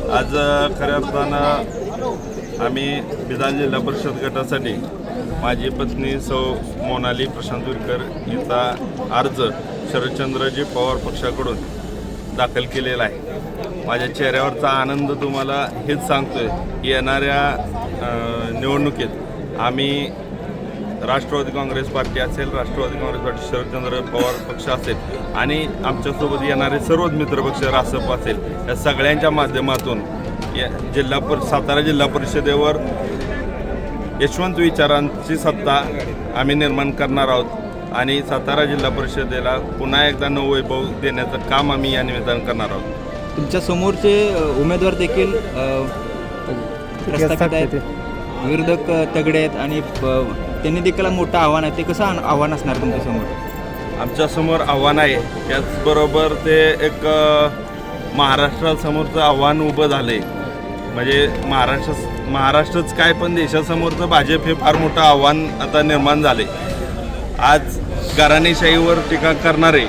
आज खऱ्या अर्थानं आम्ही बिदाल जिल्हा परिषद गटासाठी माझी पत्नी सौ मोनाली प्रशांत विरकर हिचा अर्ज शरदचंद्रजी पवार पक्षाकडून दाखल केलेला आहे। माझ्या चेहऱ्यावरचा आनंद तुम्हाला हेच सांगतोय की येणाऱ्या निवडणुकीत आम्ही राष्ट्रवादी काँग्रेस पार्टी असेल, राष्ट्रवादी काँग्रेस पार्टी शरदचंद्र पवार पक्ष असेल आणि आमच्यासोबत येणारे सर्वच मित्रपक्ष रासप असेल, या सगळ्यांच्या माध्यमातून सातारा जिल्हा परिषदेवर यशवंत विचारांची सत्ता आम्ही निर्माण करणार आहोत आणि सातारा जिल्हा परिषदेला पुन्हा एकदा नववैभव देण्याचं काम आम्ही या निमित्तानं करणार आहोत। तुमच्या समोरचे उमेदवार देखील प्रस्थापित आहेत, विरोधक तगडे आहेत आणि त्यांनी देखील मोठं आव्हान आहे। ते कसं आव्हान असणार तुमच्यासमोर? आमच्यासमोर आव्हान आहे, त्याचबरोबर ते एक महाराष्ट्रासमोरचं आव्हान उभं झालं आहे। म्हणजे महाराष्ट्रच काय पण देशासमोरचं भाजप हे फार मोठं आव्हान आता निर्माण झाले। आज घराणेशाहीवर टीका करणारे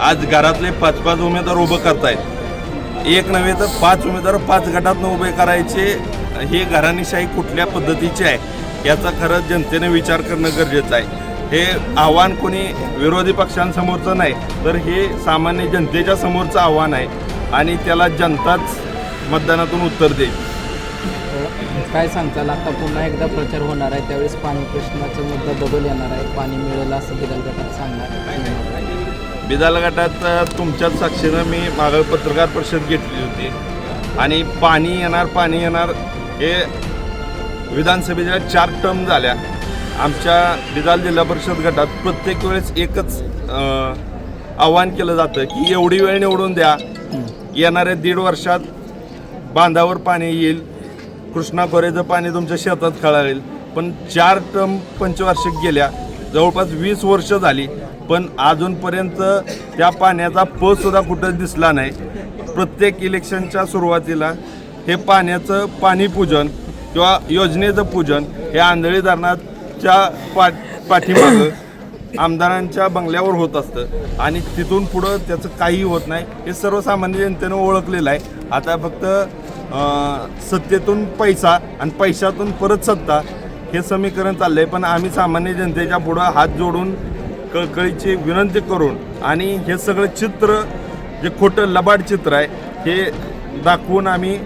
आज घरातले 5-5 उमेदवार उभं करतायत। एक नव्हे तर 5 उमेदवार 5 गटातून उभे करायचे, ही घराणेशाही कुठल्या पद्धतीची आहे याचा खरंच जनतेने विचार करणं गरजेचं आहे। हे आव्हान कोणी विरोधी पक्षांसमोरचं नाही, तर हे सामान्य जनतेच्या समोरचं आव्हान आहे आणि त्याला जनताच मतदानातून उत्तर देईल। काय सांगताल, आता पुन्हा एकदा प्रचार होणार आहे, त्यावेळेस पाणी प्रश्नाचा मुद्दा डबल येणार आहे, पाणी मिळेल असं बिदाल गटात सांगणार? बिदाल गटात तुमच्याच साक्षीनं मी मागं पत्रकार परिषद घेतली होती आणि पाणी येणार हे विधानसभेच्या 4 टर्म झाल्या। आमच्या बिदाल जिल्हा परिषद गटात प्रत्येक वेळेस एकच आव्हान केलं जातं की एवढी वेळ निवडून द्या, येणाऱ्या 1.5 वर्षात बांधावर पाणी येईल, कृष्णा खोऱ्याचं पाणी तुमच्या शेतात खळाळेल। पण 4 टर्म पंचवार्षिक गेल्या, जवळपास 20 वर्ष झाली, पण अजूनपर्यंत त्या पाण्याचा सुद्धा कुठं दिसला नाही। प्रत्येक इलेक्शनच्या सुरुवातीला हे पाण्याचं पाणीपूजन किंवा योजनेचं पूजन हे आंधळी धरणाच्या पाठीमागं आमदारांच्या बंगल्यावर होत असतं आणि तिथून पुढं त्याचं काही होत नाही। हे सर्वसामान्य जनतेनं ओळखलेलं आहे। आता फक्त सत्तेतून पैसा आणि पैशातून परत सत्ता हे समीकरण चाललं आहे, पण आम्ही सामान्य जनतेच्या पुढं हात जोडून कळकळीची विनंती करून आणि हे सगळं चित्र जे खोटं लबाड चित्र आहे हे दाखवून आम्ही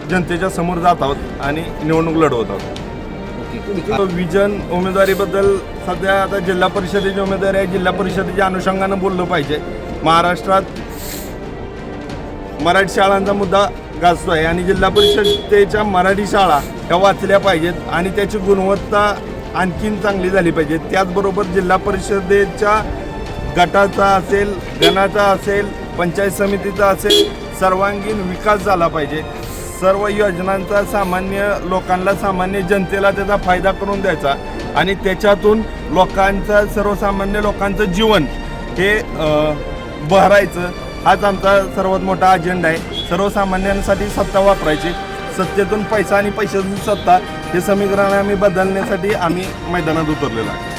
जनतेच्या समोर जात आहोत आणि निवडणूक लढवत आहोत। विजन उमेदवारीबद्दल सध्या आता जिल्हा परिषदेची उमेदवारी आहे, जिल्हा परिषदेच्या अनुषंगानं बोललं पाहिजे। महाराष्ट्रात मराठी शाळांचा मुद्दा गाजतो आहे आणि जिल्हा परिषदेच्या मराठी शाळा ह्या वाचल्या पाहिजेत आणि त्याची गुणवत्ता आणखीन चांगली झाली पाहिजे। त्याचबरोबर जिल्हा परिषदेच्या गटाचा असेल, गणाचा असेल, पंचायत समितीचा असेल, सर्वांगीण विकास झाला पाहिजे। सर्व योजनांचा सामान्य जनतेला त्याचा फायदा करून द्यायचा आणि त्याच्यातून सर्वसामान्य लोकांचं जीवन हे बहरायचं, हाच आमचा सर्वात मोठा अजेंडा आहे। सर्वसामान्यांसाठी सत्ता वापरायची, सत्तेतून पैसा आणि पैशातून सत्ता हे समीकरण आम्ही बदलण्यासाठी आम्ही मैदानात उतरलेलो आहे।